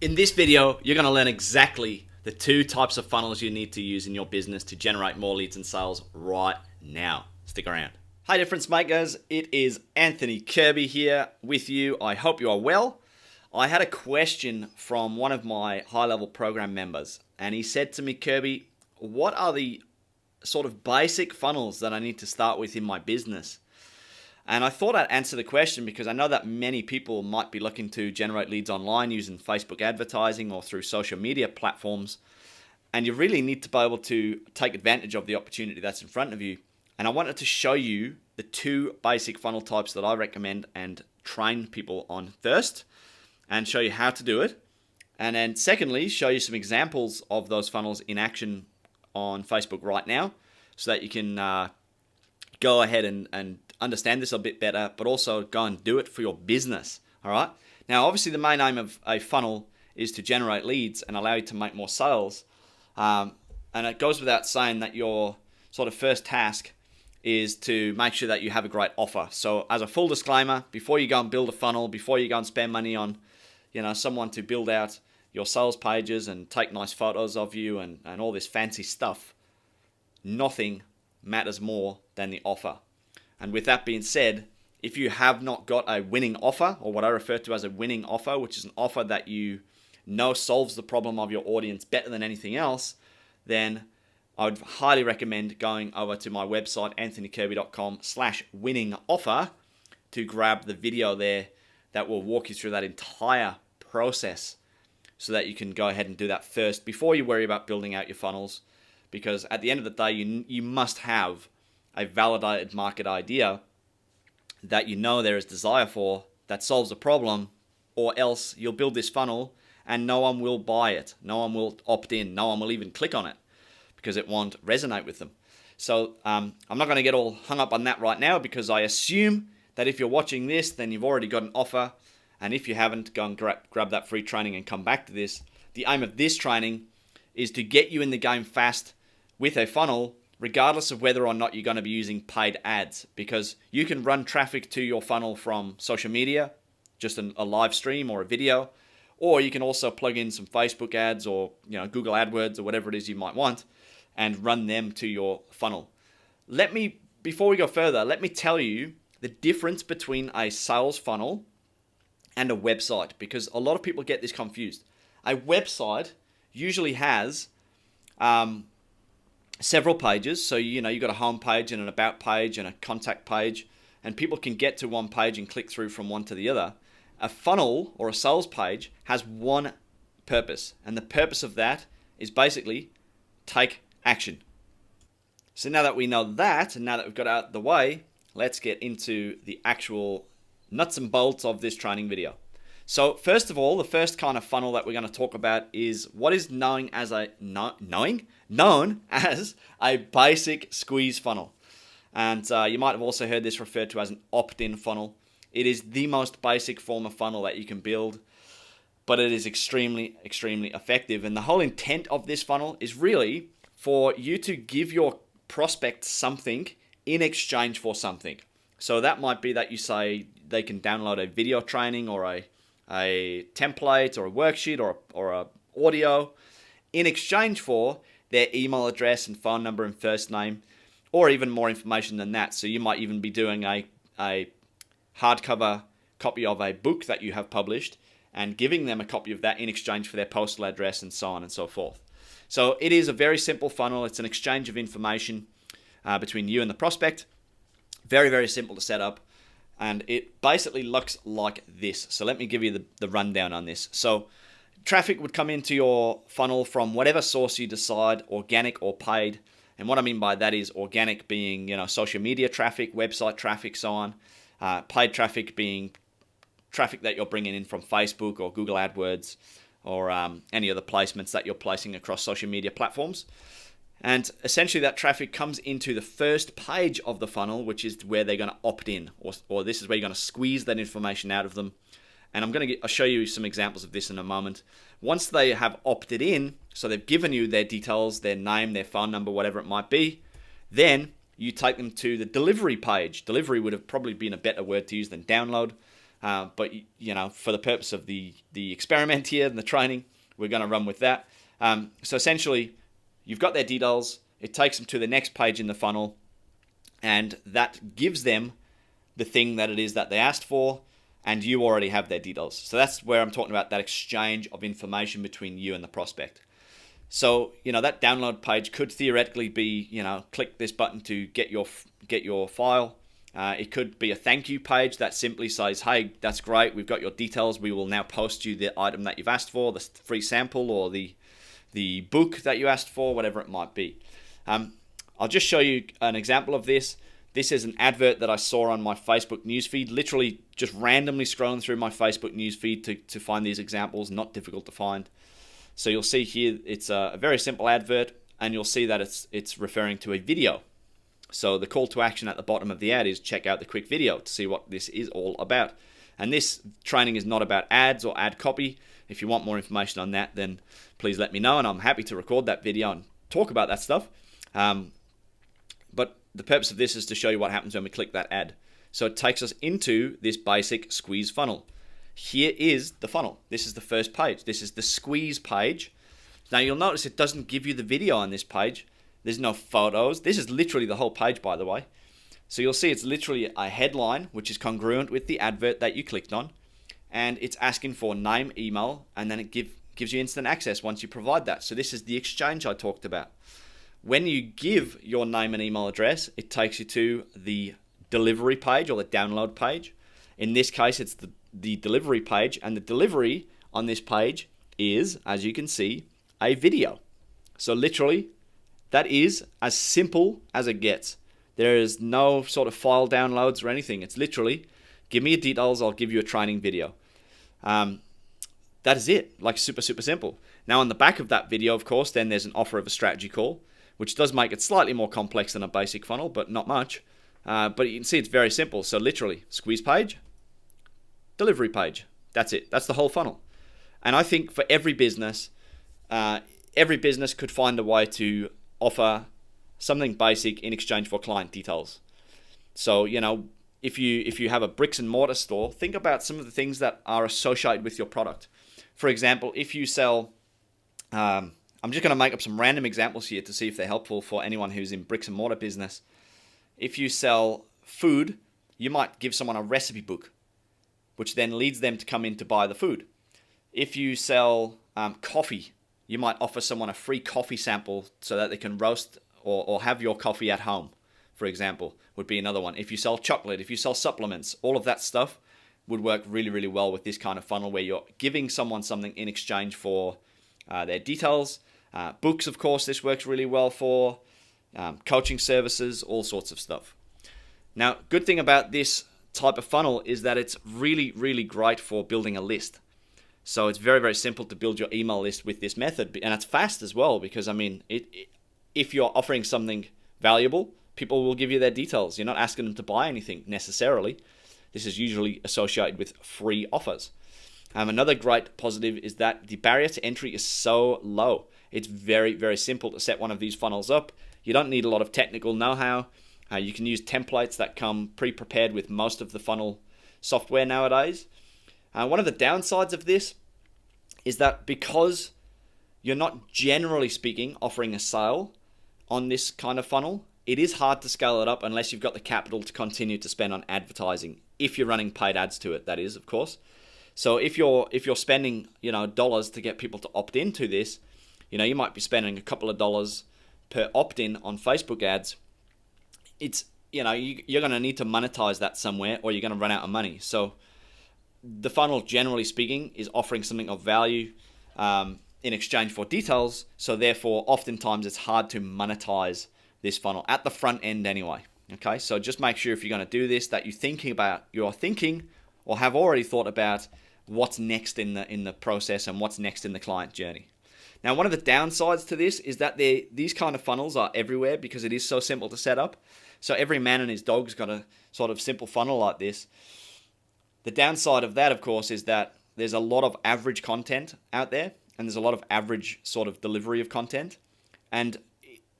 In this video, you're going to learn exactly the two types of funnels you need to use in your business to generate more leads and sales right now. Stick around. Hi difference makers, it is Anthony Kirby here with you. I hope you are well. I had a question from one of my high-level program members, and he said to me, Kirby, what are the sort of basic funnels that I need to start with in my business? And I thought I'd answer the question because I know that many people might be looking to generate leads online using Facebook advertising or through social media platforms. And you really need to be able to take advantage of the opportunity that's in front of you. And I wanted to show you the two basic funnel types that I recommend and train people on first, and show you how to do it. And then secondly, show you some examples of those funnels in action on Facebook right now so that you can go ahead and understand this a bit better, but also go and do it for your business. All right. Now, obviously, the main aim of a funnel is to generate leads and allow you to make more sales. And it goes without saying that your sort of first task is to make sure that you have a great offer. So, as a full disclaimer, before you go and build a funnel, before you go and spend money on, someone to build out your sales pages and take nice photos of you and all this fancy stuff, nothing matters more than the offer. And with that being said, if you have not got a winning offer, or what I refer to as a winning offer, which is an offer that you know solves the problem of your audience better than anything else, then I would highly recommend going over to my website, anthonykirby.com/winning offer, to grab the video there that will walk you through that entire process so that you can go ahead and do that first before you worry about building out your funnels. Because at the end of the day, you must have a validated market idea that you know there is desire for that solves a problem, or else you'll build this funnel and no one will buy it. No one will opt in. No one will even click on it because it won't resonate with them. So I'm not going to get all hung up on that right now, because I assume that if you're watching this, then you've already got an offer. And if you haven't, go and grab that free training and come back to this. The aim of this training is to get you in the game fast with a funnel, regardless of whether or not you're going to be using paid ads, because you can run traffic to your funnel from social media, just a live stream or a video, or you can also plug in some Facebook ads or Google AdWords or whatever it is you might want and run them to your funnel. Before we go further, let me tell you the difference between a sales funnel and a website, because a lot of people get this confused. A website usually has several pages. So, you've got a home page and an about page and a contact page, and people can get to one page and click through from one to the other. A funnel or a sales page has one purpose, and the purpose of that is basically take action. So now that we know that, and now that we've got out of the way, let's get into the actual nuts and bolts of this training video. So first of all, the first kind of funnel that we're going to talk about is what is known as a basic squeeze funnel. And you might have also heard this referred to as an opt-in funnel. It is the most basic form of funnel that you can build, but it is extremely, extremely effective. And the whole intent of this funnel is really for you to give your prospect something in exchange for something. So that might be that you say they can download a video training or a template or a worksheet or a audio in exchange for their email address and phone number and first name, or even more information than that. So you might even be doing a hardcover copy of a book that you have published and giving them a copy of that in exchange for their postal address and so on and so forth. So it is a very simple funnel. It's an exchange of information between you and the prospect. Very, very simple to set up. And it basically looks like this. So let me give you the rundown on this. So traffic would come into your funnel from whatever source you decide, organic or paid. And what I mean by that is organic being, social media traffic, website traffic, so on. Paid traffic being traffic that you're bringing in from Facebook or Google AdWords or any other placements that you're placing across social media platforms. And essentially that traffic comes into the first page of the funnel, which is where they're going to opt in, or this is where you're going to squeeze that information out of them. And I'll show you some examples of this in a moment. Once they have opted in, so they've given you their details, their name, their phone number, whatever it might be, then you take them to the delivery page. Delivery would have probably been a better word to use than download. But for the purpose of the experiment here and the training, we're going to run with that. So essentially, you've got their details. It takes them to the next page in the funnel, and that gives them the thing that it is that they asked for, and you already have their details. So that's where I'm talking about that exchange of information between you and the prospect. So, that download page could theoretically be, click this button to get your file. It could be a thank you page that simply says, hey, that's great, we've got your details. We will now post you the item that you've asked for, the free sample or the book that you asked for, whatever it might be. I'll just show you an example of this. This is an advert that I saw on my Facebook newsfeed, literally just randomly scrolling through my Facebook newsfeed to find these examples, not difficult to find. So you'll see here, it's a very simple advert, and you'll see that it's referring to a video. So the call to action at the bottom of the ad is check out the quick video to see what this is all about. And this training is not about ads or ad copy. If you want more information on that, then please let me know, and I'm happy to record that video and talk about that stuff. But the purpose of this is to show you what happens when we click that ad. So it takes us into this basic squeeze funnel. Here is the funnel. This is the first page. This is the squeeze page. Now you'll notice it doesn't give you the video on this page. There's no photos. This is literally the whole page, by the way. So you'll see it's literally a headline, which is congruent with the advert that you clicked on. And it's asking for name, email, and then it gives you instant access once you provide that. So this is the exchange I talked about. When you give your name and email address, it takes you to the delivery page or the download page. In this case, it's the delivery page, and the delivery on this page is, as you can see, a video. So literally, that is as simple as it gets. There is no sort of file downloads or anything. It's literally, give me your details, I'll give you a training video. That is it, like super, super simple. Now on the back of that video, of course, then there's an offer of a strategy call, which does make it slightly more complex than a basic funnel, but not much. But you can see it's very simple. So literally, squeeze page, delivery page. That's it. That's the whole funnel. And I think for every business could find a way to offer something basic in exchange for client details. So, if you have a bricks and mortar store, think about some of the things that are associated with your product. For example, if you sell, I'm just going to make up some random examples here to see if they're helpful for anyone who's in bricks and mortar business. If you sell food, you might give someone a recipe book, which then leads them to come in to buy the food. If you sell coffee, you might offer someone a free coffee sample so that they can roast or have your coffee at home, for example, would be another one. If you sell chocolate, if you sell supplements, all of that stuff would work really, really well with this kind of funnel where you're giving someone something in exchange for their details. Books, of course, this works really well for. Coaching services, all sorts of stuff. Now, good thing about this type of funnel is that it's really, really great for building a list. So it's very, very simple to build your email list with this method, and it's fast as well because, if you're offering something valuable, people will give you their details. You're not asking them to buy anything necessarily. This is usually associated with free offers. Another great positive is that the barrier to entry is so low. It's very, very simple to set one of these funnels up. You don't need a lot of technical know-how. You can use templates that come pre-prepared with most of the funnel software nowadays. One of the downsides of this is that because you're not generally speaking offering a sale on this kind of funnel, it is hard to scale it up unless you've got the capital to continue to spend on advertising. If you're running paid ads to it, that is, of course. So if you're spending dollars to get people to opt into this, you might be spending a couple of dollars per opt-in on Facebook ads. It's you're going to need to monetize that somewhere, or you're going to run out of money. So the funnel, generally speaking, is offering something of value in exchange for details. So therefore, oftentimes it's hard to monetize this funnel at the front end anyway. Okay, so just make sure if you're going to do this that you're thinking or have already thought about what's next in the process and what's next in the client journey. Now, one of the downsides to this is that these kind of funnels are everywhere because it is so simple to set up. So every man and his dog's got a sort of simple funnel like this. The downside of that, of course, is that there's a lot of average content out there, and there's a lot of average sort of delivery of content. And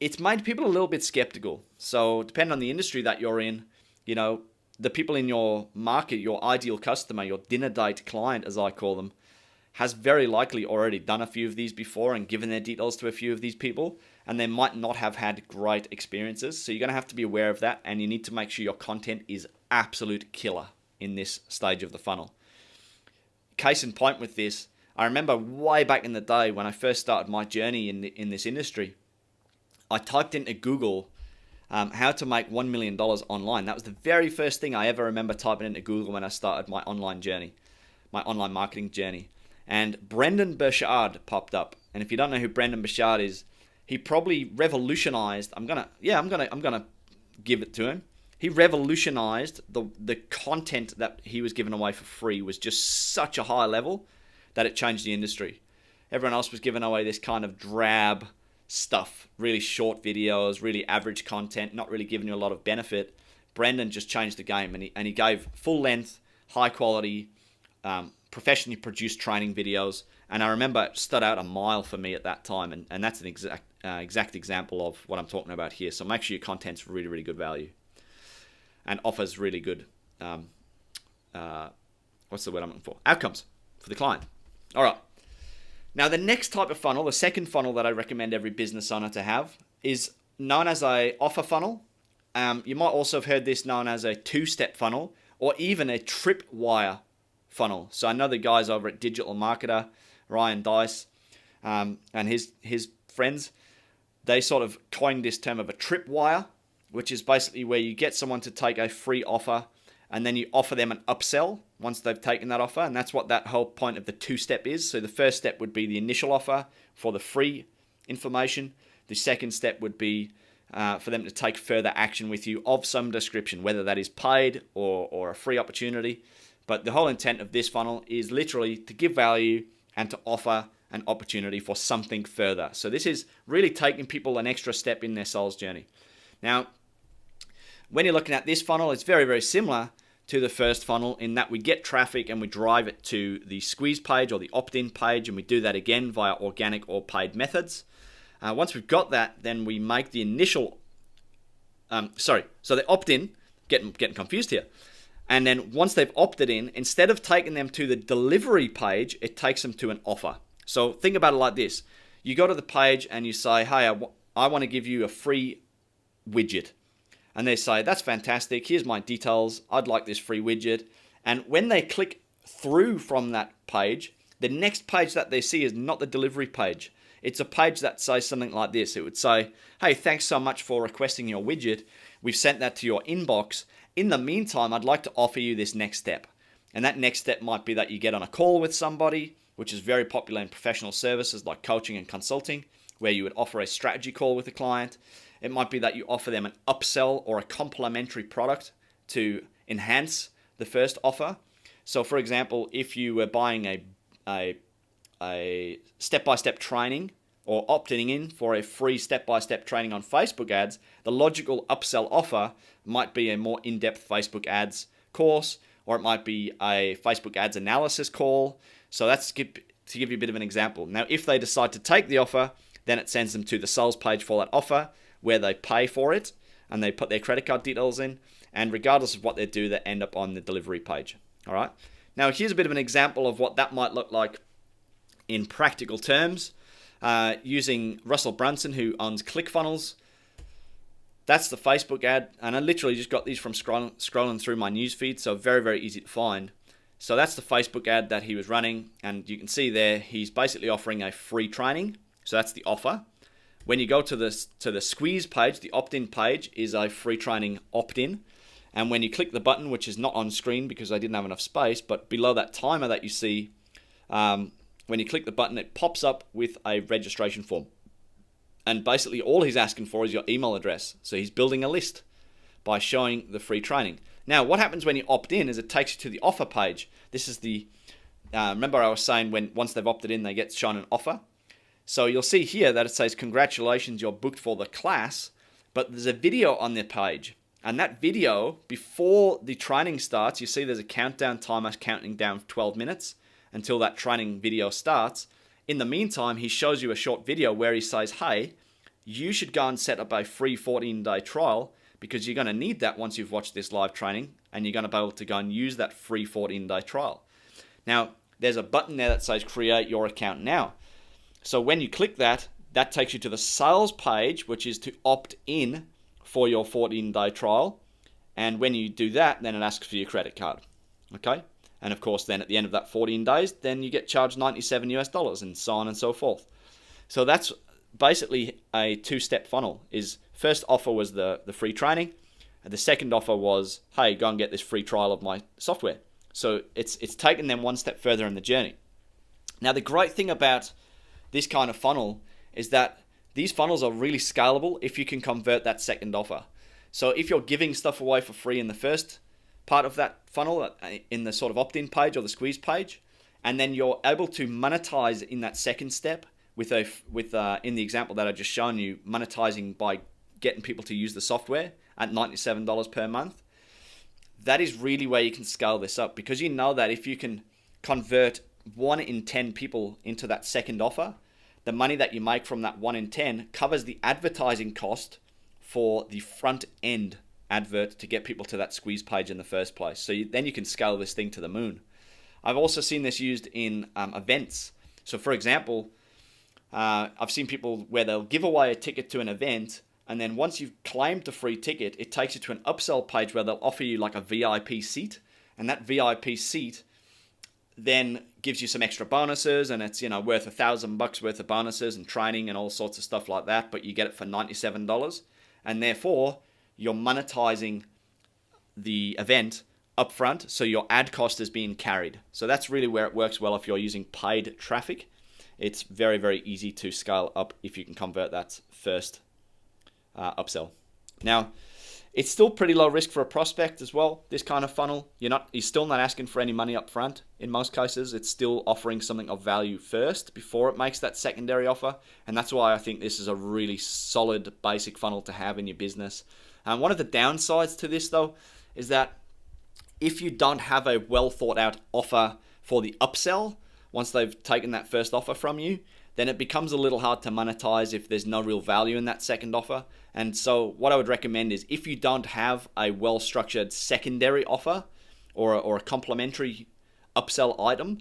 it's made people a little bit skeptical. So depending on the industry that you're in, the people in your market, your ideal customer, your dinner date client, as I call them, has very likely already done a few of these before and given their details to a few of these people, and they might not have had great experiences. So you're going to have to be aware of that, and you need to make sure your content is absolute killer in this stage of the funnel. Case in point with this, I remember way back in the day when I first started my journey in this industry, I typed into Google how to make $1 million online. That was the very first thing I ever remember typing into Google when I started my online journey, my online marketing journey. And Brendon Burchard popped up. And if you don't know who Brendon Burchard is, he probably revolutionized. I'm gonna give it to him. He revolutionized the content that he was giving away for free. Was just such a high level that it changed the industry. Everyone else was giving away this kind of drab stuff, really short videos, really average content, not really giving you a lot of benefit. Brendon just changed the game, and he gave full length, high quality, professionally produced training videos. And I remember it stood out a mile for me at that time, and that's an exact example of what I'm talking about here. So make sure your content's really, really good value and offers really good what's the word I'm looking for? Outcomes for the client. All right. Now, the next type of funnel, the second funnel that I recommend every business owner to have, is known as a offer funnel. You might also have heard this known as a two-step funnel, or even a tripwire funnel. So I know the guys over at Digital Marketer, Ryan Dice, and his friends, they sort of coined this term of a tripwire, which is basically where you get someone to take a free offer and then you offer them an upsell once they've taken that offer. And that's what that whole point of the two-step is. So the first step would be the initial offer for the free information. The second step would be for them to take further action with you of some description, whether that is paid or a free opportunity. But the whole intent of this funnel is literally to give value and to offer an opportunity for something further. So this is really taking people an extra step in their sales journey. Now, when you're looking at this funnel, it's very, very similar to the first funnel in that we get traffic and we drive it to the squeeze page or the opt-in page, and we do that again via organic or paid methods. Once we've got that, then we make the initial, so they opt in, getting confused here. And then once they've opted in, instead of taking them to the delivery page, it takes them to an offer. So think about it like this. You go to the page and you say, hey, I want to give you a free widget. And they say, that's fantastic. Here's my details. I'd like this free widget. And when they click through from that page, the next page that they see is not the delivery page. It's a page that says something like this. It would say, hey, thanks so much for requesting your widget. We've sent that to your inbox. In the meantime, I'd like to offer you this next step. And that next step might be that you get on a call with somebody, which is very popular in professional services like coaching and consulting, where you would offer a strategy call with a client. It might be that you offer them an upsell or a complementary product to enhance the first offer. So for example, if you were buying a step-by-step training or opting in for a free step-by-step training on Facebook ads, the logical upsell offer might be a more in-depth Facebook ads course, or it might be a Facebook ads analysis call. So that's to give you a bit of an example. Now, if they decide to take the offer, then it sends them to the sales page for that offer, where they pay for it and they put their credit card details in, and regardless of what they do, they end up on the delivery page. All right. Now, here's a bit of an example of what that might look like in practical terms, using Russell Brunson, who owns ClickFunnels. That's the Facebook ad, and I literally just got these from scrolling through my newsfeed, so very, very easy to find. So that's the Facebook ad that he was running, and you can see there he's basically offering a free training. So that's the offer. When you go to the squeeze page, the opt-in page is a free training opt-in. And when you click the button, which is not on screen because I didn't have enough space, but below that timer that you see, when you click the button, it pops up with a registration form. And basically all he's asking for is your email address. So he's building a list by showing the free training. Now, what happens when you opt in is it takes you to the offer page. This is the, remember I was saying once they've opted in, they get shown an offer. So you'll see here that it says, congratulations, you're booked for the class, but there's a video on their page. And that video, before the training starts, you see there's a countdown timer counting down 12 minutes until that training video starts. In the meantime, he shows you a short video where he says, hey, you should go and set up a free 14-day trial because you're going to need that once you've watched this live training. and you're going to be able to go and use that free 14-day trial. Now, there's a button there that says create your account now. So when you click that, that takes you to the sales page, which is to opt in for your 14-day trial. And when you do that, then it asks for your credit card. Okay? And of course, then at the end of that 14 days, then you get charged $97 and so on and so forth. So that's basically a two-step funnel. Is first offer was the free training, and the second offer was, hey, go and get this free trial of my software. So it's taken them one step further in the journey. Now, the great thing about this kind of funnel is that these funnels are really scalable if you can convert that second offer. So if you're giving stuff away for free in the first part of that funnel, in the sort of opt-in page or the squeeze page, and then you're able to monetize in that second step with in the example that I just shown you, monetizing by getting people to use the software at $97 per month. That is really where you can scale this up, because you know that if you can convert 1 in 10 people into that second offer, the money that you make from that 1 in 10 covers the advertising cost for the front end advert to get people to that squeeze page in the first place. So then you can scale this thing to the moon. I've also seen this used in events. So for example, I've seen people where they'll give away a ticket to an event, and then once you've claimed the free ticket, it takes you to an upsell page where they'll offer you like a VIP seat, and that VIP seat then gives you some extra bonuses, and it's, worth $1,000 worth of bonuses and training and all sorts of stuff like that, but you get it for $97, and therefore you're monetizing the event upfront, so your ad cost is being carried. So that's really where it works well if you're using paid traffic. It's very, very easy to scale up if you can convert that first upsell. Now, it's still pretty low risk for a prospect as well, this kind of funnel. You're still not asking for any money up front. In most cases, it's still offering something of value first before it makes that secondary offer. And that's why I think this is a really solid basic funnel to have in your business. One of the downsides to this, though, is that if you don't have a well thought out offer for the upsell, once they've taken that first offer from you, then it becomes a little hard to monetize if there's no real value in that second offer. And so what I would recommend is, if you don't have a well-structured secondary offer or a complementary upsell item,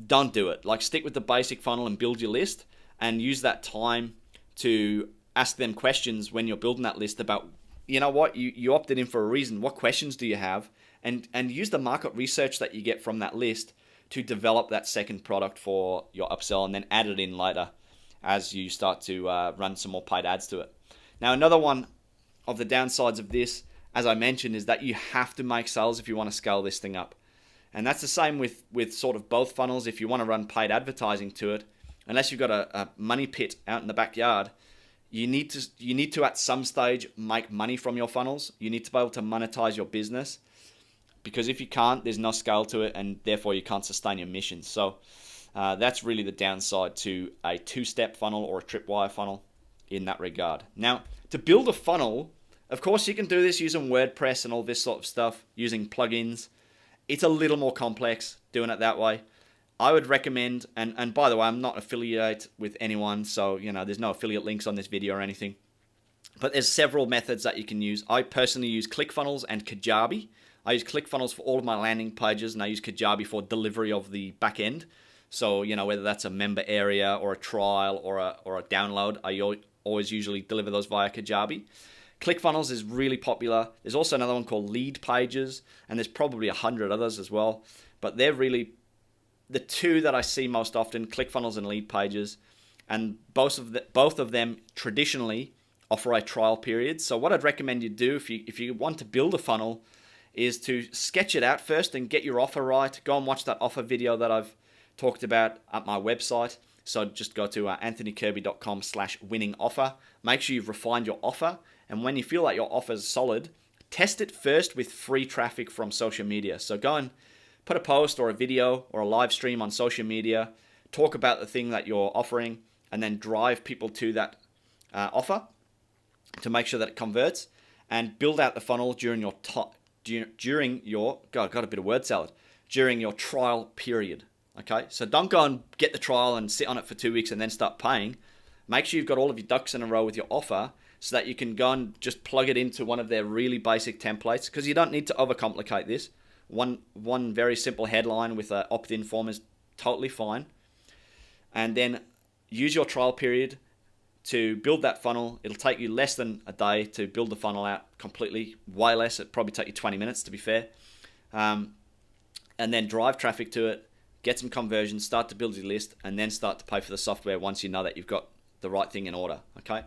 don't do it. Like, stick with the basic funnel and build your list, and use that time to ask them questions when you're building that list about, you opted in for a reason. What questions do you have? And use the market research that you get from that list to develop that second product for your upsell, and then add it in later as you start to run some more paid ads to it. Now, another one of the downsides of this, as I mentioned, is that you have to make sales if you want to scale this thing up. And that's the same with sort of both funnels. If you want to run paid advertising to it, unless you've got a money pit out in the backyard, you need to at some stage make money from your funnels. You need to be able to monetize your business, because if you can't, there's no scale to it, and therefore you can't sustain your mission. So that's really the downside to a two-step funnel or a tripwire funnel in that regard. Now, to build a funnel, of course, you can do this using WordPress and all this sort of stuff, using plugins. It's a little more complex doing it that way. I would recommend, and by the way, I'm not affiliated with anyone, so there's no affiliate links on this video or anything. But there's several methods that you can use. I personally use ClickFunnels and Kajabi. I use ClickFunnels for all of my landing pages, and I use Kajabi for delivery of the back end. So, whether that's a member area or a trial or a download, I always usually deliver those via Kajabi. ClickFunnels is really popular. There's also another one called Lead Pages, and there's probably 100 others as well. But they're really the two that I see most often, ClickFunnels and Lead Pages. And both of them traditionally offer a trial period. So what I'd recommend you do if you want to build a funnel is to sketch it out first and get your offer right. Go and watch that offer video that I've talked about at my website. So just go to anthonykirby.com/winning-offer. Make sure you've refined your offer. And when you feel like your offer is solid, test it first with free traffic from social media. So go and put a post or a video or a live stream on social media. Talk about the thing that you're offering, and then drive people to that offer to make sure that it converts, and build out the funnel during your during your trial period. Okay, so don't go and get the trial and sit on it for 2 weeks and then start paying. Make sure you've got all of your ducks in a row with your offer, so that you can go and just plug it into one of their really basic templates, because you don't need to overcomplicate this. One very simple headline with an opt-in form is totally fine. And then use your trial period to build that funnel. It'll take you less than a day to build the funnel out completely, way less. It'll probably take you 20 minutes to be fair. And then drive traffic to it, get some conversions, start to build your list, and then start to pay for the software once you know that you've got the right thing in order, okay?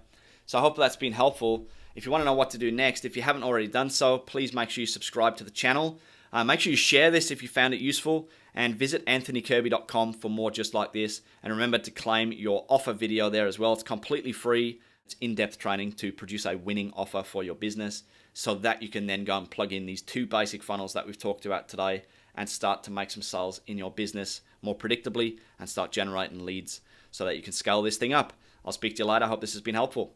So I hope that's been helpful. If you want to know what to do next, if you haven't already done so, please make sure you subscribe to the channel. Make sure you share this if you found it useful, and visit anthonykirby.com for more just like this. And remember to claim your offer video there as well. It's completely free. It's in-depth training to produce a winning offer for your business, so that you can then go and plug in these 2 basic funnels that we've talked about today and start to make some sales in your business more predictably and start generating leads so that you can scale this thing up. I'll speak to you later. I hope this has been helpful.